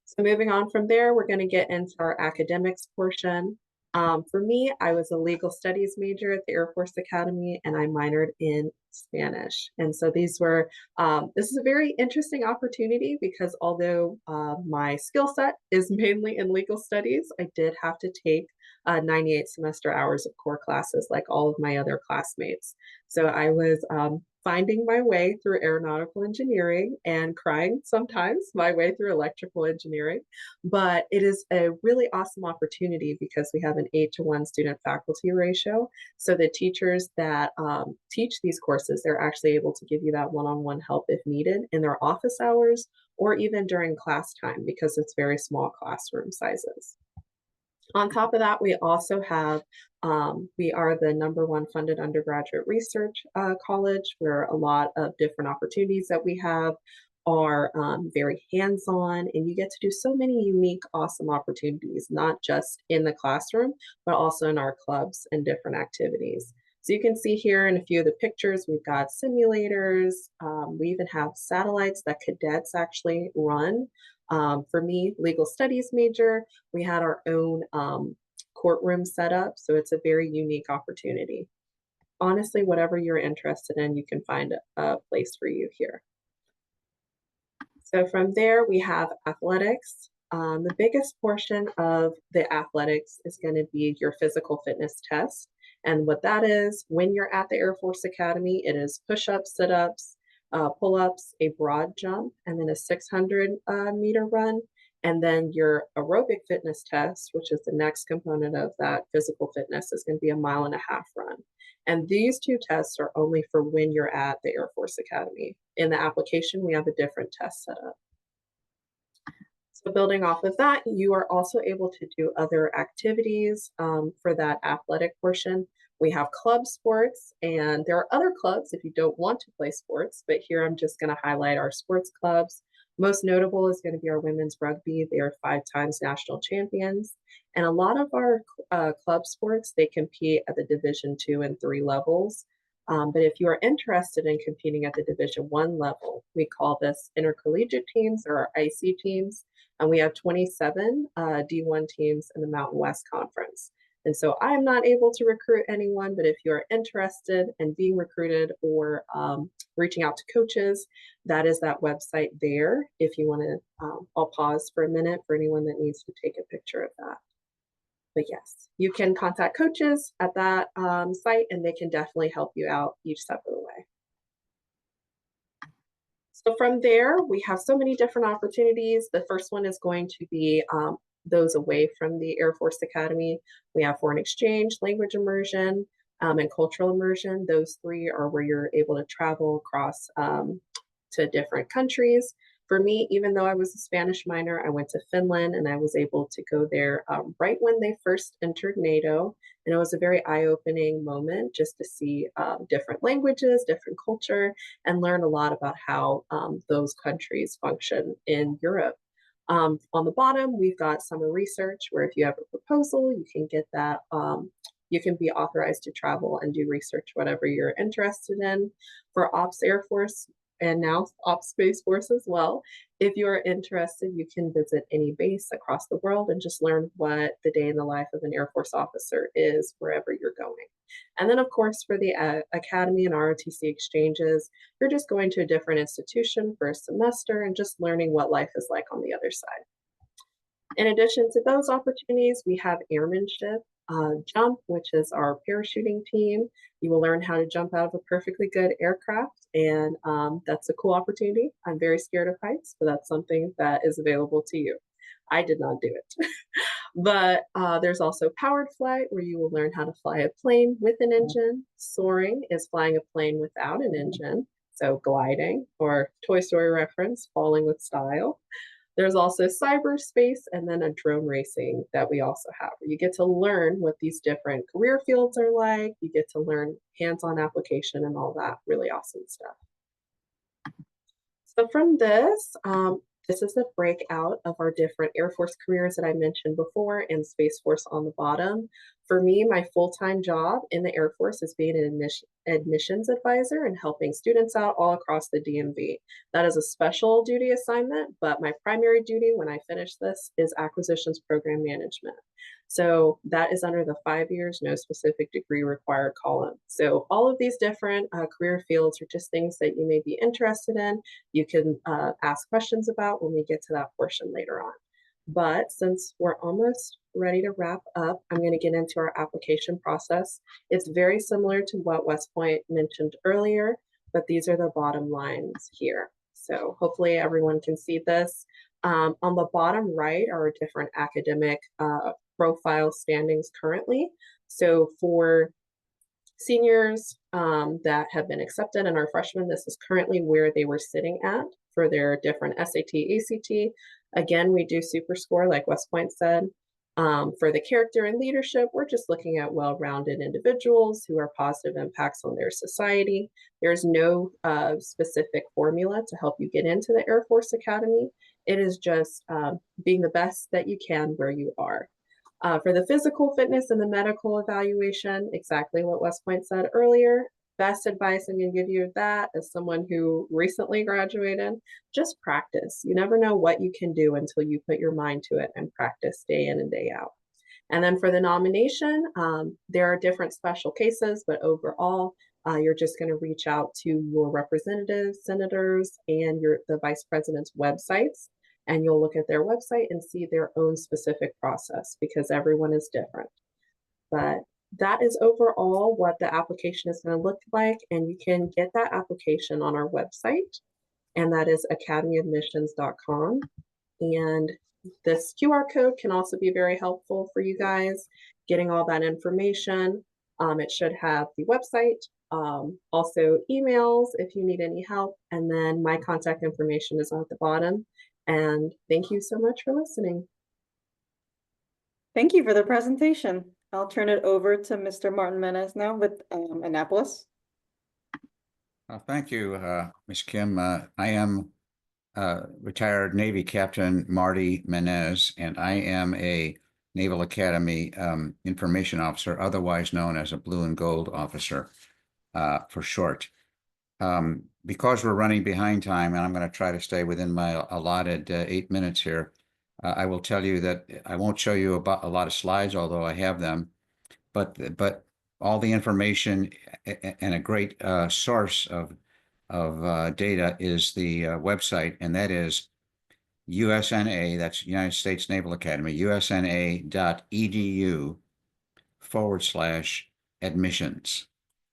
So moving on from there, we're going to get into our academics portion. For me, I was a legal studies major at the Air Force Academy, and I minored in Spanish. And so these were, this is a very interesting opportunity because although my skill set is mainly in legal studies, I did have to take 98 semester hours of core classes like all of my other classmates. So I was finding my way through aeronautical engineering and crying sometimes my way through electrical engineering. But it is a really awesome opportunity because we have an 8-to-1 student faculty ratio. So the teachers that teach these courses, they're actually able to give you that one-on-one help if needed in their office hours or even during class time because it's very small classroom sizes. On top of that, we also have, we are the #1 funded undergraduate research college, where a lot of different opportunities that we have are very hands-on, and you get to do so many unique, awesome opportunities, not just in the classroom, but also in our clubs and different activities. So you can see here in a few of the pictures, we've got simulators. We even have satellites that cadets actually run. For me, legal studies major, we had our own courtroom set up, so it's a very unique opportunity. Honestly, whatever you're interested in, you can find a place for you here. So from there, we have athletics. The biggest portion of the athletics is going to be your physical fitness test. And what that is, when you're at the Air Force Academy, it is push-ups, sit-ups, pull-ups, a broad jump, and then a 600 meter run. And then your aerobic fitness test, which is the next component of that physical fitness, is going to be a 1.5 mile run. And these 2 tests are only for when you're at the Air Force Academy. In the application, we have a different test set up. So building off of that, you are also able to do other activities for that athletic portion. We have club sports, and there are other clubs if you don't want to play sports, but here I'm just going to highlight our sports clubs. Most notable is going to be our women's rugby. They are 5 times national champions. And a lot of our club sports, they compete at the Division II and III levels. But if you are interested in competing at the Division I level, we call this intercollegiate teams or our IC teams. And we have 27 D1 teams in the Mountain West Conference. And so I am not able to recruit anyone, but if you're interested in being recruited or reaching out to coaches, that is that website there. If you want to, I'll pause for a minute for anyone that needs to take a picture of that. But yes, you can contact coaches at that site, and they can definitely help you out each step of the way. So from there, we have so many different opportunities. The first one is going to be those away from the Air Force Academy. We have foreign exchange, language immersion, and cultural immersion. Those three are where you're able to travel across to different countries. For me, even though I was a Spanish minor, I went to Finland and I was able to go there right when they first entered NATO. And it was a very eye-opening moment just to see different languages, different culture, and learn a lot about how those countries function in Europe. On the bottom, we've got summer research where if you have a proposal, you can get that. You can be authorized to travel and do research, whatever you're interested in. For Ops Air Force, and now Ops Space Force as well. If you are interested, you can visit any base across the world and just learn what the day in the life of an Air Force officer is wherever you're going. And then, of course, for the Academy and ROTC exchanges, you're just going to a different institution for a semester and just learning what life is like on the other side. In addition to those opportunities, we have airmanship. Jump, which is our parachuting team. You will learn how to jump out of a perfectly good aircraft, and that's a cool opportunity. I'm very scared of heights, but that's something that is available to you. I did not do it. But there's also powered flight, where you will learn how to fly a plane with an engine. Soaring is flying a plane without an engine, so gliding, or Toy Story reference, falling with style. There's also cyberspace and then a drone racing that we also have, where you get to learn what these different career fields are like. You get to learn hands-on application and all that really awesome stuff. So from this, this is a breakout of our different Air Force careers that I mentioned before and Space Force on the bottom. For me, my full-time job in the Air Force is being an admissions advisor and helping students out all across the DMV. That is a special duty assignment, but my primary duty when I finish this is acquisitions program management. So that is under the 5 years, no specific degree required column. So all of these different career fields are just things that you may be interested in. You can ask questions about when we get to that portion later on. But since we're almost ready to wrap up, I'm going to get into our application process. It's very similar to what West Point mentioned earlier, but these are the bottom lines here. So hopefully everyone can see this. On the bottom right are different academic profile standings currently. So for seniors that have been accepted and are freshmen, this is currently where they were sitting at for their different SAT, ACT. Again, we do super score like West Point said. For the character and leadership, we're just looking at well-rounded individuals who are positive impacts on their society. There's no specific formula to help you get into the Air Force Academy. It is just being the best that you can where you are. For the physical fitness and the medical evaluation, exactly what West Point said earlier. Best advice I'm going to give you that as someone who recently graduated, just practice. You never know what you can do until you put your mind to it and practice day in and day out. And then for the nomination, there are different special cases, but overall, you're just going to reach out to your representatives, senators, and the vice president's websites, and you'll look at their website and see their own specific process because everyone is different. But that is overall what the application is going to look like, and you can get that application on our website, and that is academyadmissions.com. And this QR code can also be very helpful for you guys getting all that information. It should have the website, also emails if you need any help, and then my contact information is at the bottom. And thank you so much for listening. Thank you for the presentation. I'll turn it over to Mr. Martin Menez now with Annapolis. Thank you, Ms. Kim. I am retired Navy Captain Marty Menez, and I am a Naval Academy information officer, otherwise known as a blue and gold officer for short. Because we're running behind time, and I'm going to try to stay within my allotted 8 minutes here, I will tell you that I won't show you about a lot of slides, although I have them, but all the information and a great source of data is the website, and that is USNA, that's United States Naval Academy, usna.edu/admissions.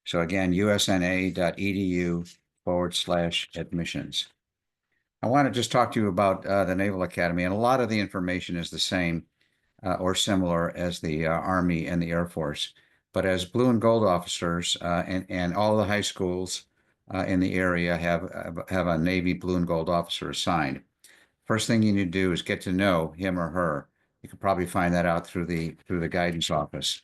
So again, usna.edu/admissions. I want to just talk to you about the Naval Academy, and a lot of the information is the same. or similar as the Army and the Air Force. But as blue and gold officers, and all the high schools in the area have a Navy blue and gold officer assigned. First thing you need to do is get to know him or her. You can probably find that out through the guidance office.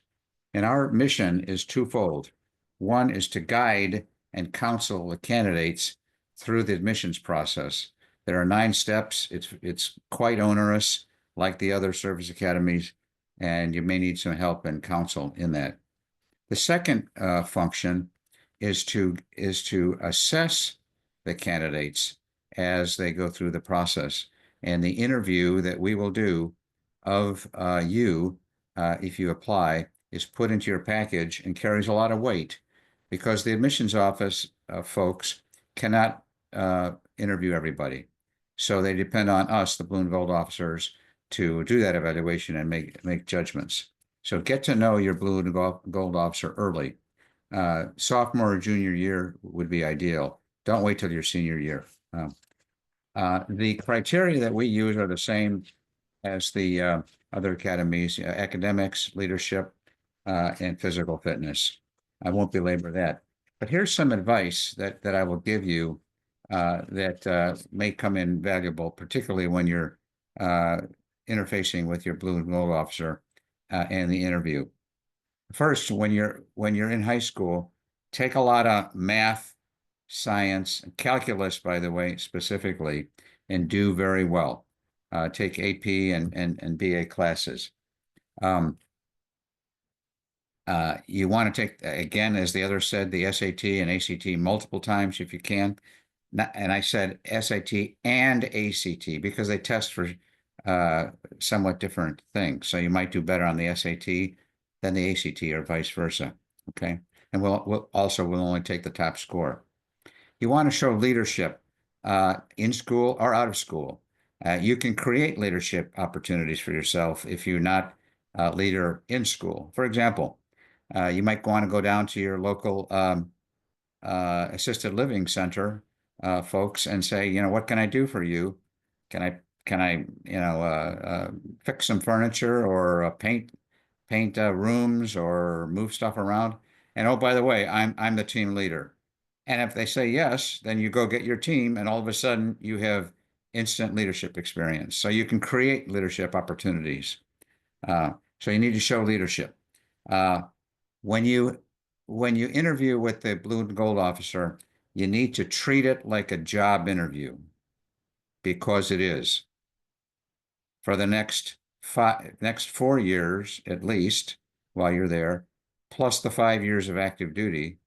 And our mission is twofold. One is to guide and counsel the candidates through the admissions process. There are 9 steps. It's quite onerous, like the other service academies, and you may need some help and counsel in that. The second function is to assess the candidates as they go through the process. And the interview that we will do of you, if you apply, is put into your package and carries a lot of weight, because the admissions office folks cannot interview everybody. So they depend on us, the blue and gold officers, to do that evaluation and make judgments. So get to know your blue and gold officer early. Sophomore or junior year would be ideal. Don't wait till your senior year. The criteria that we use are the same as the other academies: academics, leadership, and physical fitness. I won't belabor that. But here's some advice that I will give you that may come in valuable, particularly when you're interfacing with your blue and gold officer and the interview. First, when you're in high school, take a lot of math, science, calculus, by the way, specifically, and do very well. Take AP and BA classes. You want to take, again, as the other said, the SAT and ACT multiple times if you can. And I said SAT and ACT because they test for somewhat different things. So you might do better on the SAT than the ACT or vice versa. Okay. And we'll only take the top score. You want to show leadership in school or out of school. You can create leadership opportunities for yourself if you're not a leader in school. For example, you might want to go down to your local assisted living center folks and say, what can I do for you? Can I fix some furniture or paint rooms or move stuff around? And oh, by the way, I'm the team leader. And if they say yes, then you go get your team, and all of a sudden you have instant leadership experience. So you can create leadership opportunities. So you need to show leadership. When you interview with the blue and gold officer, you need to treat it like a job interview, because it is. For the next 4 years, at least, while you're there, plus the 5 years of active duty,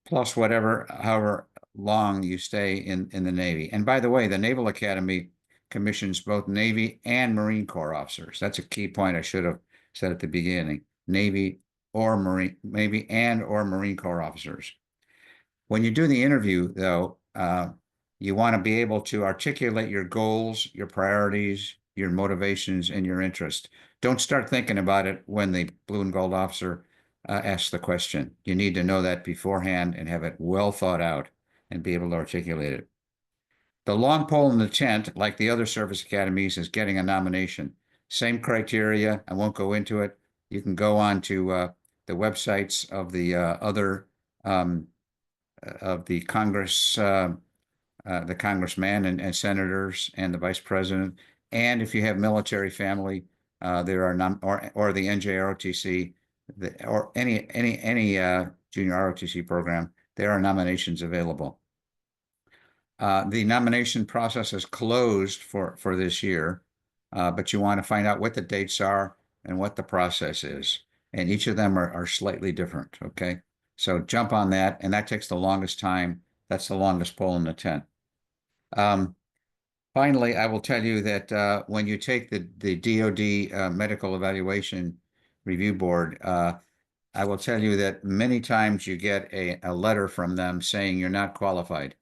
plus however long you stay in the Navy. And by the way, the Naval Academy commissions both Navy and Marine Corps officers. That's a key point I should have said at the beginning. Navy and or Marine Corps officers. When you do the interview, though, you want to be able to articulate your goals, your priorities, your motivations, and your interest. Don't start thinking about it when the blue and gold officer asks the question. You need to know that beforehand and have it well thought out and be able to articulate it. The long pole in the tent, like the other service academies, is getting a nomination. Same criteria. I won't go into it. You can go on to the websites of the other of the Congress, the congressman and senators and the vice president. And if you have military family, there are or the NJROTC, or any junior ROTC program, there are nominations available. The nomination process is closed for this year, but you want to find out what the dates are and what the process is. And each of them are slightly different, okay? So jump on that, and that takes the longest time. That's the longest pole in the tent. Finally, I will tell you that when you take the DoD Medical Evaluation Review Board, I will tell you that many times you get a letter from them saying you're not qualified.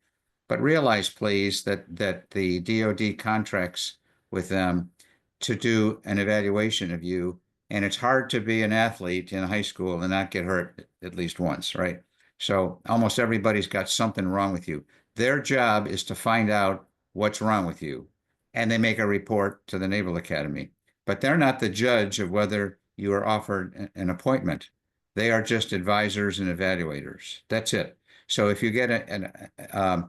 But realize, please, that the DoD contracts with them to do an evaluation of you, and it's hard to be an athlete in high school and not get hurt at least once, right? So almost everybody's got something wrong with you. Their job is to find out what's wrong with you, and they make a report to the Naval Academy. but they're not the judge of whether you are offered an appointment. They are just advisors and evaluators. That's it. So if you get a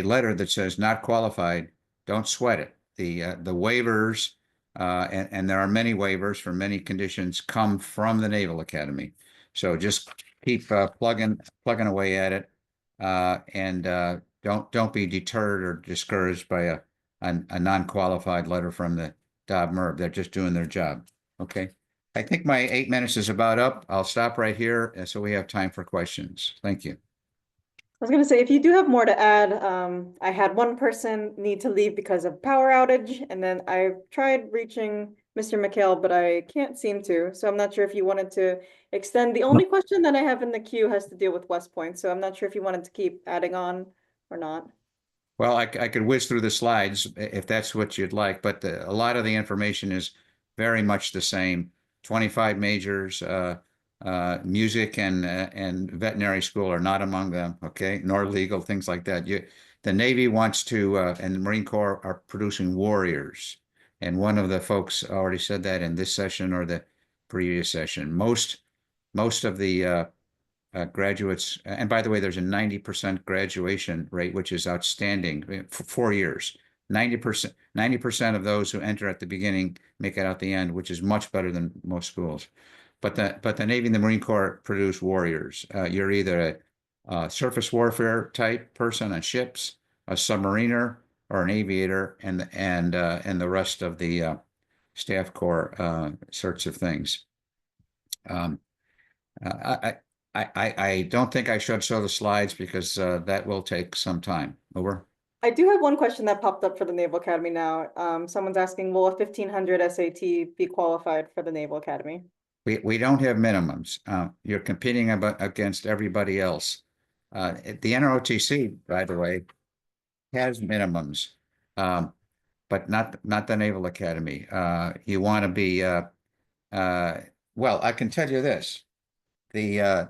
letter that says not qualified, don't sweat it. The waivers, and there are many waivers for many conditions, come from the Naval Academy. So just keep plugging away at it, and don't be deterred or discouraged by a non-qualified letter from the DOB-MERB. They're just doing their job. Okay. I think my 8 minutes is about up. I'll stop right here, so we have time for questions. Thank you. I was gonna say, if you do have more to add, I had one person need to leave because of power outage, and then I tried reaching Mr. McHale, but I can't seem to. So I'm not sure if you wanted to extend. The only question that I have in the queue has to deal with West Point, so I'm not sure if you wanted to keep adding on or not. Well, I could whiz through the slides if that's what you'd like, but a lot of the information is very much the same. 25 majors, music and veterinary school are not among them, okay? Nor legal, things like that. The Navy wants to, and the Marine Corps are producing warriors. And one of the folks already said that in this session or the previous session. Most of the graduates, and by the way, there's a 90% graduation rate, which is outstanding for 4 years. 90% of those who enter at the beginning make it out the end, which is much better than most schools. But the Navy and the Marine Corps produce warriors. You're either a surface warfare type person on ships, a submariner, or an aviator, and the rest of the staff corps sorts of things. I don't think I should show the slides because that will take some time. Over. I do have one question that popped up for the Naval Academy now. Someone's asking, will a 1500 SAT be qualified for the Naval Academy? We don't have minimums. You're competing against everybody else. The NROTC, by the way, has minimums, but not the Naval Academy. You want to be well, I can tell you this. The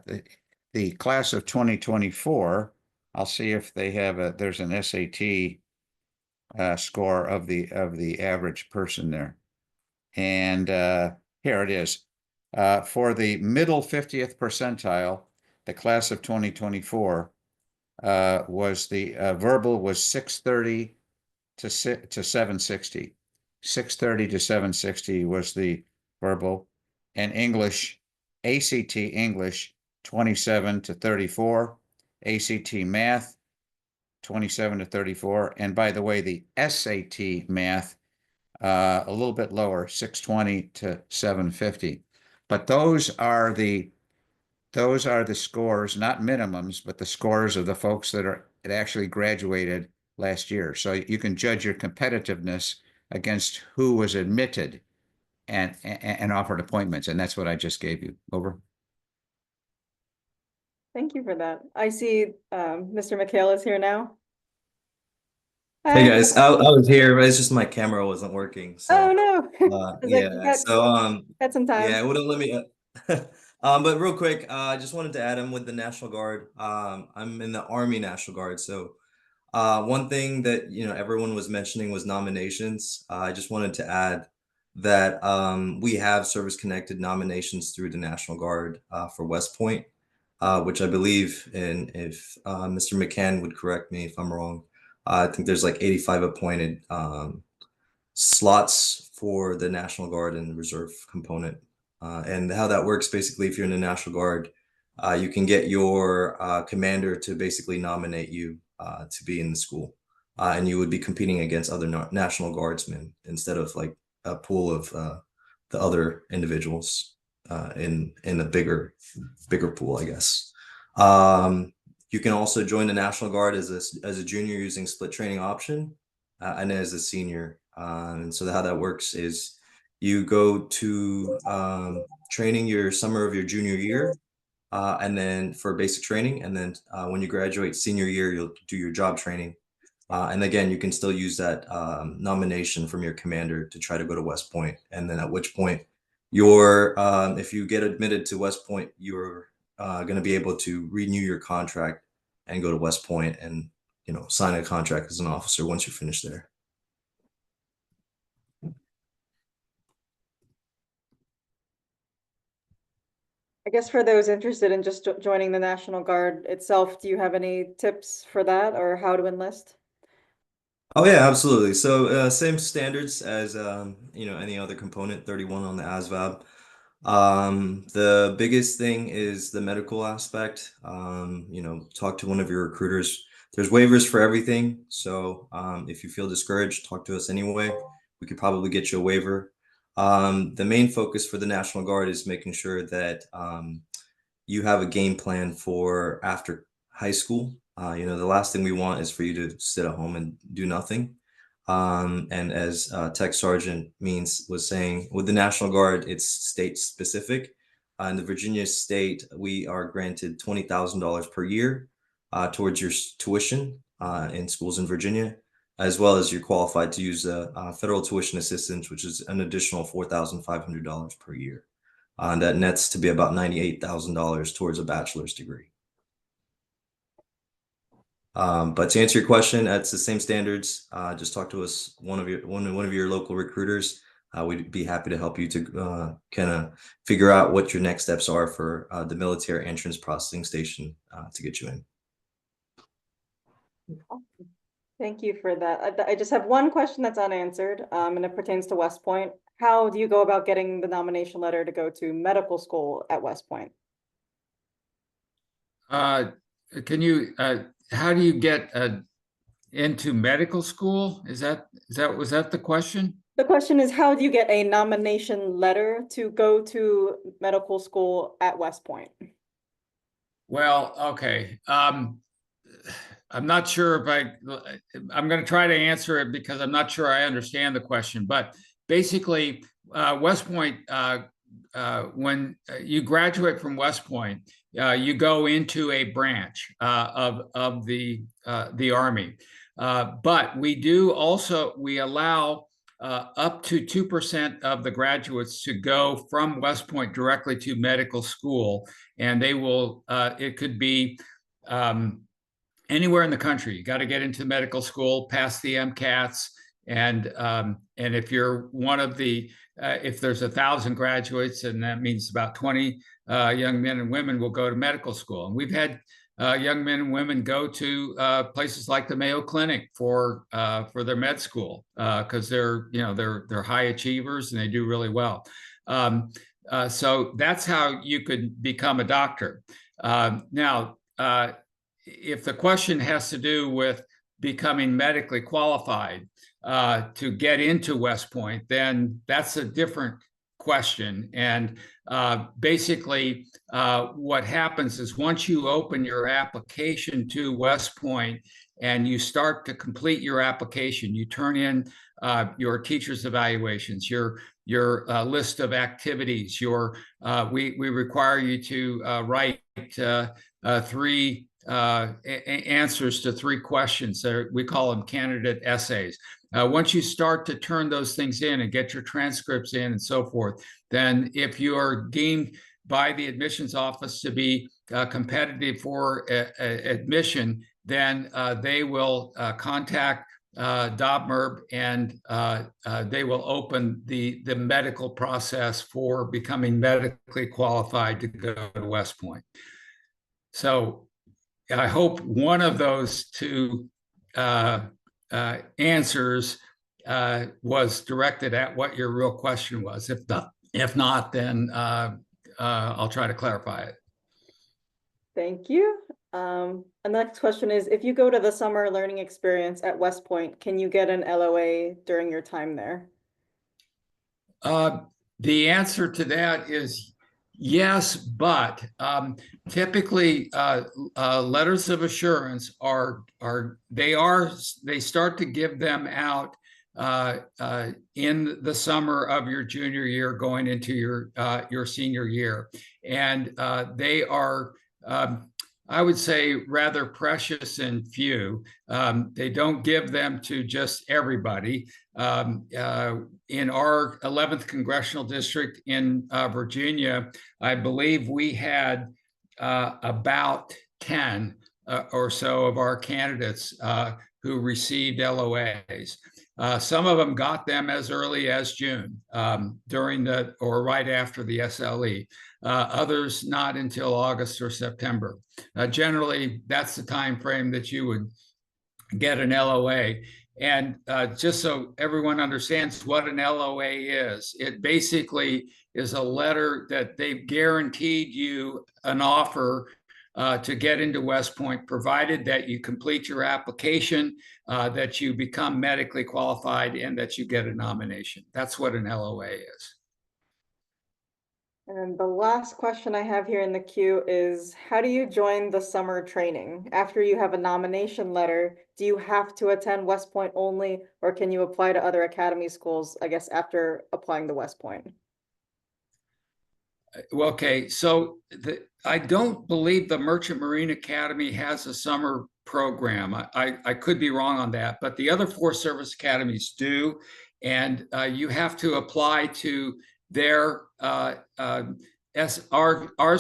class of 2024, I'll see if they have there's an SAT score of the average person there. And here it is. For the middle 50th percentile, the class of 2024 was the verbal was 630 to 760. 630 to 760 was the verbal, and English, ACT English 27 to 34, ACT Math 27 to 34, and by the way, the SAT Math a little bit lower, 620 to 750. But those are the scores, not minimums, but the scores of the folks that actually graduated last year. So you can judge your competitiveness against who was admitted and offered appointments, and that's what I just gave you. Over. Thank you for that. I see Mr. McHale is here now. Hey guys, I was here, but it's just my camera wasn't working. So Oh no. yeah, so had some time. yeah, it wouldn't let me but real quick, I just wanted to add, I'm with the National Guard. I'm in the Army National Guard. So one thing that everyone was mentioning was nominations. I just wanted to add that we have service-connected nominations through the National Guard for West Point, which I believe, and if Mr. McCann would correct me if I'm wrong, I think there's like 85 appointed slots for the National Guard and Reserve component. And how that works, basically, if you're in the National Guard, you can get your commander to basically nominate you to be in the school. And you would be competing against other National Guardsmen instead of like a pool of the other individuals in a bigger pool, I guess. You can also join the National Guard as a junior using split training option, and as a senior. And so how that works is you go to training your summer of your junior year, and then for basic training, and then when you graduate senior year, you'll do your job training. And again, you can still use that nomination from your commander to try to go to West Point. And then at which point if you get admitted to West Point, you're going to be able to renew your contract and go to West Point and sign a contract as an officer once you finish there. I guess for those interested in just joining the National Guard itself, do you have any tips for that or how to enlist? Oh yeah, absolutely. So same standards as any other component, 31 on the ASVAB. The biggest thing is the medical aspect. Talk to one of your recruiters. There's waivers for everything. So if you feel discouraged, talk to us anyway. We could probably get you a waiver. The main focus for the National Guard is making sure that you have a game plan for after high school. The last thing we want is for you to sit at home and do nothing. And as Tech Sergeant Means was saying, with the National Guard, it's state specific. In the Virginia state, we are granted $20,000 per year towards your tuition in schools in Virginia, as well as you're qualified to use federal tuition assistance, which is an additional $4,500 per year. That nets to be about $98,000 towards a bachelor's degree. But to answer your question, that's the same standards. Just talk to us, one of your local recruiters. We'd be happy to help you to kind of figure out what your next steps are for the military entrance processing station to get you in. Thank you for that. I just have one question that's unanswered, and it pertains to West Point. How do you go about getting the nomination letter to go to medical school at West Point? How do you get into medical school? Was that the question? The question is, how do you get a nomination letter to go to medical school at West Point? Well, okay. I'm not sure if I'm going to try to answer it because I'm not sure I understand the question. But basically, West Point, when you graduate from West Point, you go into a branch of the Army. But we allow up to 2% of the graduates to go from West Point directly to medical school, and they will. It could be anywhere in the country. You got to get into medical school, pass the MCATs, and if you're one of the if there's 1,000 graduates, and that means about 20 young men and women will go to medical school. And we've had young men and women go to places like the Mayo Clinic for their med school because they're high achievers and they do really well. So that's how you could become a doctor. Now, if the question has to do with becoming medically qualified to get into West Point, then that's a different question. And basically, what happens is once you open your application to West Point and you start to complete your application, you turn in your teacher's evaluations, your list of activities, we require you to write 3 answers to 3 questions. We call them candidate essays. Once you start to turn those things in and get your transcripts in and so forth, then if you are deemed by the admissions office to be competitive for admission, then they will contact DOBMERB, and they will open the medical process for becoming medically qualified to go to West Point. So I hope one of those 2 answers was directed at what your real question was. If not, then I'll try to clarify it. Thank you. And the next question is, if you go to the summer learning experience at West Point, can you get an LOA during your time there? The answer to that is yes, but typically letters of assurance they start to give them out in the summer of your junior year, going into your senior year, and they are I would say rather precious and few. They don't give them to just everybody. In our 11th congressional district in Virginia, I believe we had about 10 or so of our candidates who received LOAs. Some of them got them as early as June during the or right after the SLE. Others not until August or September. Generally, that's the time frame that you would get an LOA. And just so everyone understands what an LOA is, it basically is a letter that they've guaranteed you an offer to get into West Point, provided that you complete your application, that you become medically qualified, and that you get a nomination. That's what an LOA is. And the last question I have here in the queue is, how do you join the summer training? After you have a nomination letter, do you have to attend West Point only, or can you apply to other academy schools, I guess, after applying to West Point? Okay, so I don't believe the Merchant Marine Academy has a summer program. I could be wrong on that, but the other 4 service academies do. And you have to apply to their ours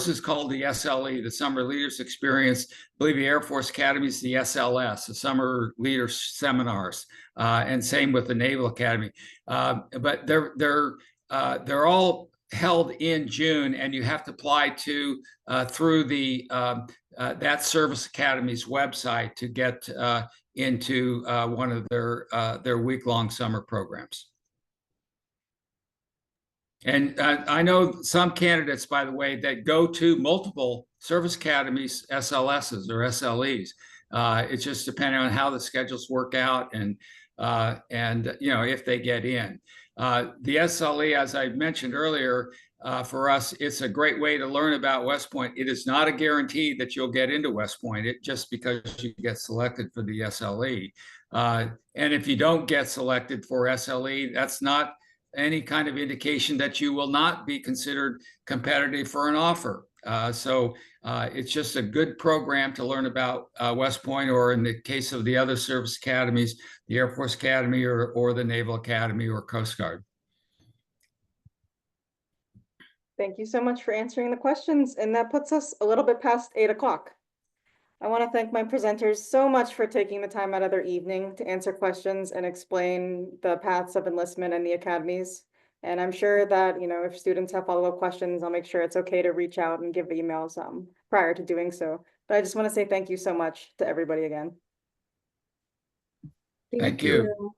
is called the SLE, the Summer Leaders Experience. I believe the Air Force Academy is the SLS, the Summer Leaders Seminars, and same with the Naval Academy. But they're all held in June, and you have to apply to through the that service academy's website to get into one of their week-long summer programs. And I know some candidates, by the way, that go to multiple service academies, SLSs or SLEs. It's just depending on how the schedules work out and you know, if they get in. The SLE, as I mentioned earlier, for us, it's a great way to learn about West Point. It is not a guarantee that you'll get into West Point, just because you get selected for the SLE. And if you don't get selected for SLE, that's not any kind of indication that you will not be considered competitive for an offer. So it's just a good program to learn about West Point, or in the case of the other service academies, the Air Force Academy or the Naval Academy or Coast Guard. Thank you so much for answering the questions. And that puts us a little bit past 8 o'clock. I want to thank my presenters so much for taking the time out of their evening to answer questions and explain the paths of enlistment and the academies. And I'm sure that, you know, if students have follow-up questions, I'll make sure it's okay to reach out and give emails prior to doing so. But I just want to say thank you so much to everybody again. Thank you.